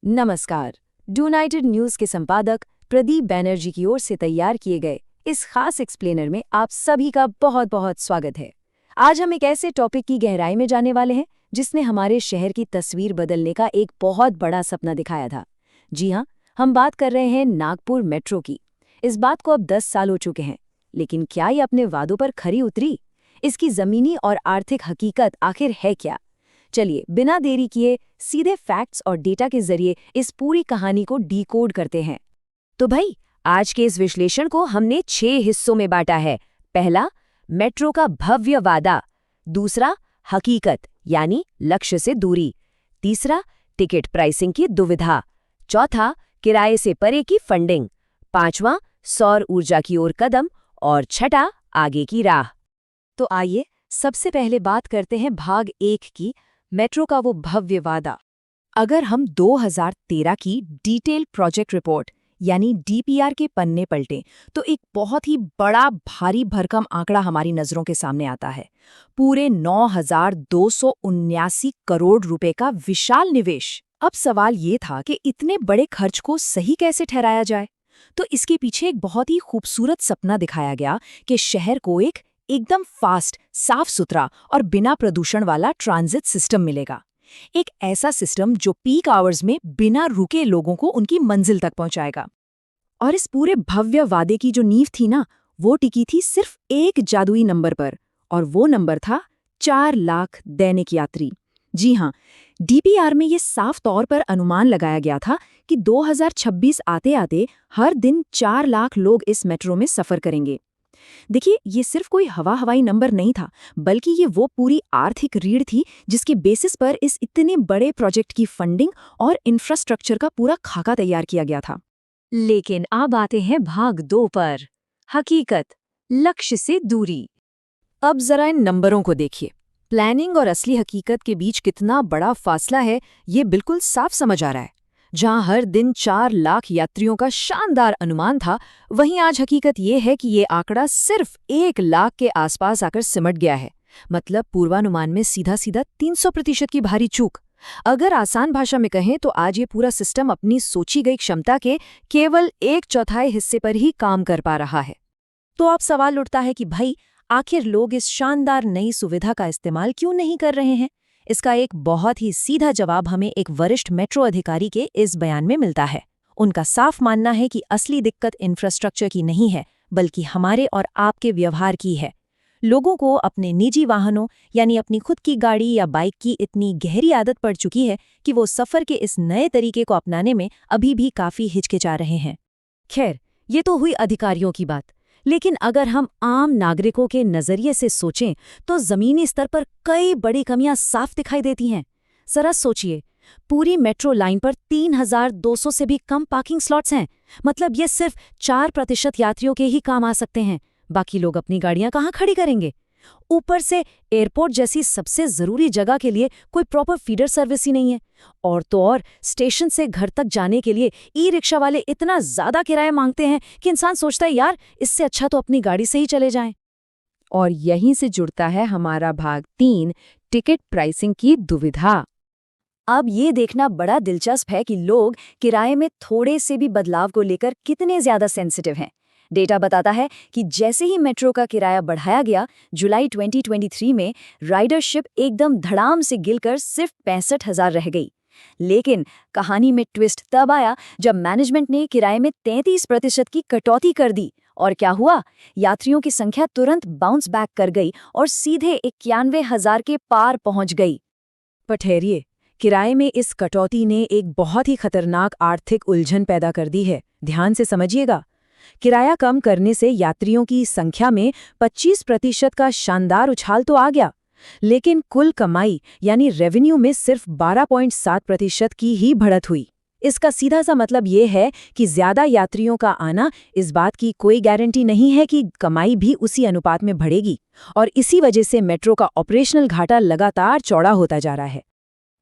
नमस्कार। United news के संपादक प्रदीप बैनर्जी की ओर से तैयार किए गए इस खास एक्सप्लेनर में आप सभी का बहुत बहुत स्वागत है। आज हम एक ऐसे टॉपिक की गहराई में जाने वाले हैं जिसने हमारे शहर की तस्वीर बदलने का एक बहुत बड़ा सपना दिखाया था। जी हाँ, हम बात कर रहे हैं नागपुर मेट्रो की। इस बात को अब 10 साल हो चुके हैं, लेकिन क्या ये अपने वादों पर खरी उतरी? इसकी जमीनी और आर्थिक हकीकत आखिर है क्या? चलिए बिना देरी किए सीधे फैक्ट्स और डेटा के जरिए इस पूरी कहानी को डीकोड करते हैं। तो भाई, आज के इस विश्लेषण को हमने 6 हिस्सों में बांटा है। पहला, मेट्रो का भव्य वादा। दूसरा, हकीकत यानी लक्ष्य से दूरी। तीसरा, टिकट प्राइसिंग की दुविधा। चौथा, किराए से परे की फंडिंग। पांचवां, सौर ऊर्जा की ओर कदम। और छठा, आगे की राह। तो आइए सबसे पहले बात करते हैं भाग 1 की, मेट्रो का वो भव्य वादा। अगर हम 2013 की डिटेल प्रोजेक्ट रिपोर्ट यानी डीपीआर के पन्ने पलटें तो एक बहुत ही बड़ा भारी भरकम आंकड़ा हमारी नजरों के सामने आता है। पूरे 9,279 करोड़ रुपए का विशाल निवेश। अब सवाल ये था कि इतने बड़े खर्च को सही कैसे ठहराया जाए। तो इसके पीछे एक बहुत ही खूबसूरत सपना दिखाया गया कि शहर को एक एकदम फास्ट, साफ सुथरा और बिना प्रदूषण वाला ट्रांजिट सिस्टम मिलेगा। एक ऐसा सिस्टम जो पीक आवर्स में बिना रुके लोगों को उनकी मंजिल तक पहुंचाएगा। और इस पूरे भव्य वादे की जो नींव थी ना, वो टिकी थी सिर्फ एक जादुई नंबर पर, और वो नंबर था 4 लाख दैनिक यात्री। जी हाँ, डीपीआर में ये साफ तौर पर अनुमान लगाया गया था कि 2026 आते आते हर दिन 4 लाख लोग इस मेट्रो में सफर करेंगे। देखिए, ये सिर्फ कोई हवाई नंबर नहीं था, बल्कि ये वो पूरी आर्थिक रीढ़ थी जिसके बेसिस पर इस इतने बड़े प्रोजेक्ट की फंडिंग और इंफ्रास्ट्रक्चर का पूरा खाका तैयार किया गया था। लेकिन अब आते हैं भाग 2 पर, हकीकत, लक्ष्य से दूरी। अब जरा इन नंबरों को देखिए। प्लानिंग और असली हकीकत के बीच कितना बड़ा फासला है, ये बिल्कुल साफ समझ आ रहा है। जहां हर दिन 4 लाख यात्रियों का शानदार अनुमान था, वहीं आज हकीकत ये है कि ये आंकड़ा सिर्फ 1 लाख के आसपास आकर सिमट गया है। मतलब पूर्वानुमान में सीधा सीधा 300% की भारी चूक। अगर आसान भाषा में कहें तो आज ये पूरा सिस्टम अपनी सोची गई क्षमता के केवल 1/4 हिस्से पर ही काम कर पा रहा है। तो अब सवाल उठता है कि भाई, आखिर लोग इस शानदार नई सुविधा का इस्तेमाल क्यों नहीं कर रहे हैं? इसका एक बहुत ही सीधा जवाब हमें एक वरिष्ठ मेट्रो अधिकारी के इस बयान में मिलता है। उनका साफ मानना है कि असली दिक्कत इंफ्रास्ट्रक्चर की नहीं है, बल्कि हमारे और आपके व्यवहार की है। लोगों को अपने निजी वाहनों यानी अपनी खुद की गाड़ी या बाइक की इतनी गहरी आदत पड़ चुकी है कि वो सफ़र के इस नए तरीके को अपनाने में अभी भी काफ़ी हिचकिचा रहे हैं। खैर, ये तो हुई अधिकारियों की बात, लेकिन अगर हम आम नागरिकों के नजरिए से सोचें तो जमीनी स्तर पर कई बड़ी कमियां साफ दिखाई देती हैं। जरा सोचिए, पूरी मेट्रो लाइन पर 3,200 से भी कम पार्किंग स्लॉट्स हैं। मतलब ये सिर्फ 4% यात्रियों के ही काम आ सकते हैं। बाकी लोग अपनी गाड़ियां कहाँ खड़ी करेंगे? ऊपर से एयरपोर्ट जैसी सबसे जरूरी जगह के लिए कोई प्रॉपर फीडर सर्विस ही नहीं है। और तो और स्टेशन से घर तक जाने के लिए ई रिक्शा वाले इतना ज्यादा किराया मांगते हैं कि इंसान सोचता है यार, इससे अच्छा तो अपनी गाड़ी से ही चले जाएं। और यहीं से जुड़ता है हमारा भाग 3, टिकट प्राइसिंग की दुविधा। अब ये देखना बड़ा दिलचस्प है कि लोग किराए में थोड़े से भी बदलाव को लेकर कितने ज्यादा सेंसिटिव हैं। डेटा बताता है कि जैसे ही मेट्रो का किराया बढ़ाया गया, जुलाई 2023 में राइडरशिप एकदम धड़ाम से गिरकर सिर्फ 65,000 रह गई। लेकिन कहानी में ट्विस्ट तब आया जब मैनेजमेंट ने किराए में 33% की कटौती कर दी। और क्या हुआ? यात्रियों की संख्या तुरंत बाउंस बैक कर गई और सीधे 91,000 के पार पहुंच गई। पर ठहरिए, किराए में इस कटौती ने एक बहुत ही खतरनाक आर्थिक उलझन पैदा कर दी है। ध्यान से समझिएगा। किराया कम करने से यात्रियों की संख्या में 25% का शानदार उछाल तो आ गया, लेकिन कुल कमाई यानी रेवेन्यू में सिर्फ 12.7% की ही बढ़त हुई। इसका सीधा सा मतलब ये है कि ज्यादा यात्रियों का आना इस बात की कोई गारंटी नहीं है कि कमाई भी उसी अनुपात में बढ़ेगी। और इसी वजह से मेट्रो का ऑपरेशनल घाटा लगातार चौड़ा होता जा रहा है।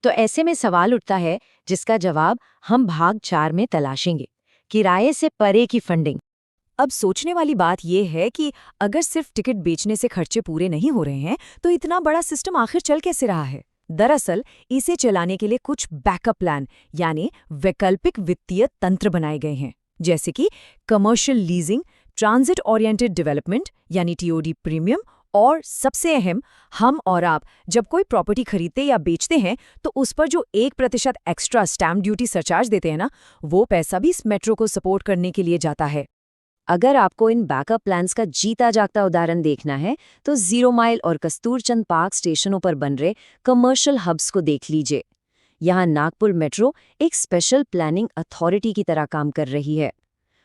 तो ऐसे में सवाल उठता है जिसका जवाब हम भाग 4 में तलाशेंगे, किराए से परे की फंडिंग। अब सोचने वाली बात यह है कि अगर सिर्फ टिकट बेचने से खर्चे पूरे नहीं हो रहे हैं तो इतना बड़ा सिस्टम आखिर चल कैसे रहा है? दरअसल इसे चलाने के लिए कुछ बैकअप प्लान यानी वैकल्पिक वित्तीय तंत्र बनाए गए हैं, जैसे कि commercial leasing, transit oriented development यानी टीओडी प्रीमियम, और सबसे अहम, हम और आप जब कोई प्रॉपर्टी खरीदते या बेचते हैं तो उस पर जो 1% एक्स्ट्रा स्टैम्प ड्यूटी सरचार्ज देते हैं ना, वो पैसा भी इस मेट्रो को सपोर्ट करने के लिए जाता है। अगर आपको इन बैकअप प्लान्स का जीता जागता उदाहरण देखना है तो 0 माइल और कस्तूरचंद पार्क स्टेशनों पर बन रहे कमर्शियल हब्स को देख लीजिए। यहाँ नागपुर मेट्रो एक स्पेशल प्लानिंग अथॉरिटी की तरह काम कर रही है।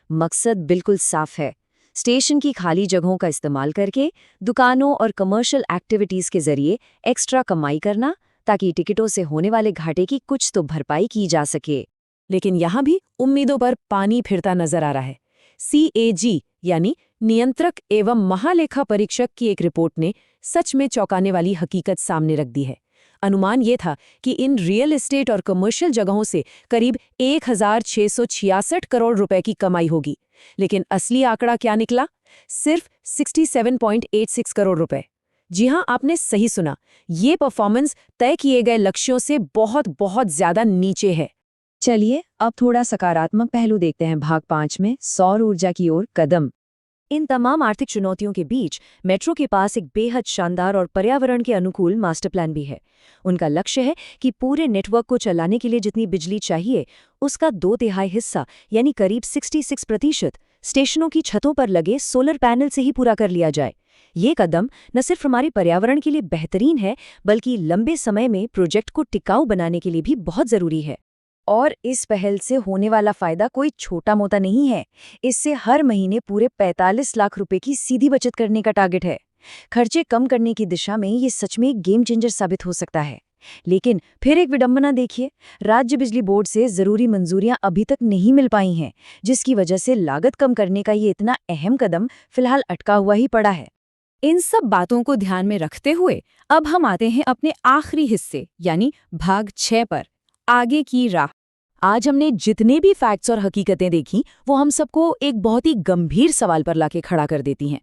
मकसद बिल्कुल साफ है, स्टेशन की खाली जगहों का इस्तेमाल करके दुकानों और कमर्शियल एक्टिविटीज के जरिए एक्स्ट्रा कमाई करना, ताकि टिकटों से होने वाले घाटे की कुछ तो भरपाई की जा सके। लेकिन यहाँ भी उम्मीदों पर पानी फिरता नजर आ रहा है। CAG यानी नियंत्रक एवं महालेखा परीक्षक की एक रिपोर्ट ने सच में चौंकाने वाली हकीकत सामने रख दी है। अनुमान ये था कि इन रियल एस्टेट और कमर्शियल जगहों से करीब 1666 करोड़ रुपए की कमाई होगी, लेकिन असली आंकड़ा क्या निकला? सिर्फ 67.86 करोड़ रुपए। जी हां, आपने सही सुना, ये परफॉर्मेंस तय किए गए लक्ष्यों से बहुत बहुत ज्यादा नीचे है। चलिए अब थोड़ा सकारात्मक पहलू देखते हैं भाग 5 में, सौर ऊर्जा की ओर कदम। इन तमाम आर्थिक चुनौतियों के बीच मेट्रो के पास एक बेहद शानदार और पर्यावरण के अनुकूल मास्टर प्लान भी है। उनका लक्ष्य है कि पूरे नेटवर्क को चलाने के लिए जितनी बिजली चाहिए, उसका 2/3 हिस्सा यानी करीब 66% स्टेशनों की छतों पर लगे सोलर पैनल से ही पूरा कर लिया जाए। ये कदम न सिर्फ हमारे पर्यावरण के लिए बेहतरीन है, बल्कि लंबे समय में प्रोजेक्ट को टिकाऊ बनाने के लिए भी बहुत जरूरी है। और इस पहल से होने वाला फायदा कोई छोटा मोटा नहीं है। इससे हर महीने पूरे 45 लाख रुपए की सीधी बचत करने का टारगेट है। खर्चे कम करने की दिशा में ये सच में एक गेम चेंजर साबित हो सकता है। लेकिन फिर एक विडंबना देखिए, राज्य बिजली बोर्ड से जरूरी मंजूरियां अभी तक नहीं मिल पाई हैं, जिसकी वजह से लागत कम करने का ये इतना अहम कदम फिलहाल अटका हुआ ही पड़ा है। इन सब बातों को ध्यान में रखते हुए अब हम आते हैं अपने आखिरी हिस्से यानी भाग 6 पर, आगे की राह। आज हमने जितने भी फैक्ट्स और हकीकतें देखी, वो हम सबको एक बहुत ही गंभीर सवाल पर लाके खड़ा कर देती हैं।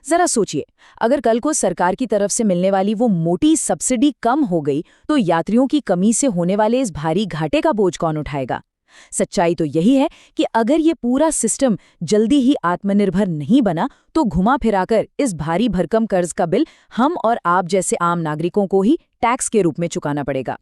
जरा सोचिए, अगर कल को सरकार की तरफ से मिलने वाली वो मोटी सब्सिडी कम हो गई, तो यात्रियों की कमी से होने वाले इस भारी घाटे का बोझ कौन उठाएगा? सच्चाई तो यही है कि अगर ये पूरा सिस्टम जल्दी ही आत्मनिर्भर नहीं बना, तो घुमा फिराकर इस भारी भरकम कर्ज का बिल हम और आप जैसे आम नागरिकों को ही टैक्स के रूप में चुकाना पड़ेगा।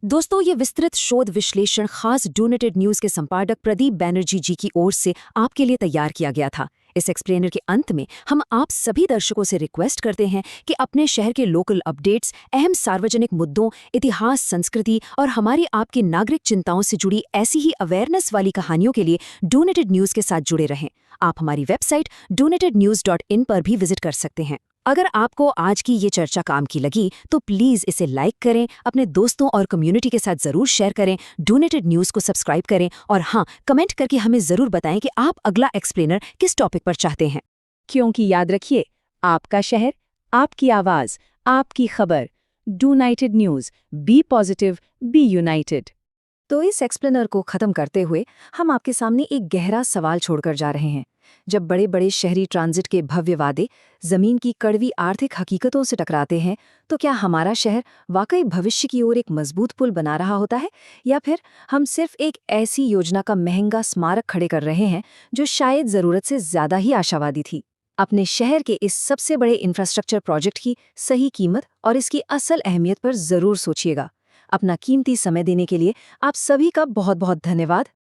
दोस्तों, ये विस्तृत शोध विश्लेषण खास डोनेटेड न्यूज के संपादक प्रदीप बैनर्जी जी की ओर से आपके लिए तैयार किया गया था। इस एक्सप्लेनर के अंत में हम आप सभी दर्शकों से रिक्वेस्ट करते हैं कि अपने शहर के लोकल अपडेट्स, अहम सार्वजनिक मुद्दों, इतिहास, संस्कृति और हमारी आपकी नागरिक चिंताओं से जुड़ी ऐसी ही अवेयरनेस वाली कहानियों के लिए डोनेटेड न्यूज के साथ जुड़े रहें। आप हमारी वेबसाइट donatednews.in पर भी विजिट कर सकते हैं। अगर आपको आज की ये चर्चा काम की लगी तो प्लीज़ इसे लाइक करें, अपने दोस्तों और कम्युनिटी के साथ ज़रूर शेयर करें, डोनेटेड न्यूज़ को सब्सक्राइब करें और हाँ, कमेंट करके हमें ज़रूर बताएं कि आप अगला एक्सप्लेनर किस टॉपिक पर चाहते हैं। क्योंकि याद रखिए, आपका शहर, आपकी आवाज़, आपकी खबर। Donated news, be positive, be united. तो इस एक्सप्लेनर को ख़त्म करते हुए हम आपके सामने एक गहरा सवाल छोड़कर जा रहे हैं। जब बड़े बड़े शहरी ट्रांजिट के भव्य वादे जमीन की कड़वी आर्थिक हकीकतों से टकराते हैं, तो क्या हमारा शहर वाकई भविष्य की ओर एक मजबूत पुल बना रहा होता है, या फिर हम सिर्फ एक ऐसी योजना का महंगा स्मारक खड़े कर रहे हैं जो शायद ज़रूरत से ज़्यादा ही आशावादी थी? अपने शहर के इस सबसे बड़े इंफ्रास्ट्रक्चर प्रोजेक्ट की सही कीमत और इसकी असल अहमियत पर ज़रूर सोचिएगा। अपना कीमती समय देने के लिए आप सभी का बहुत बहुत धन्यवाद।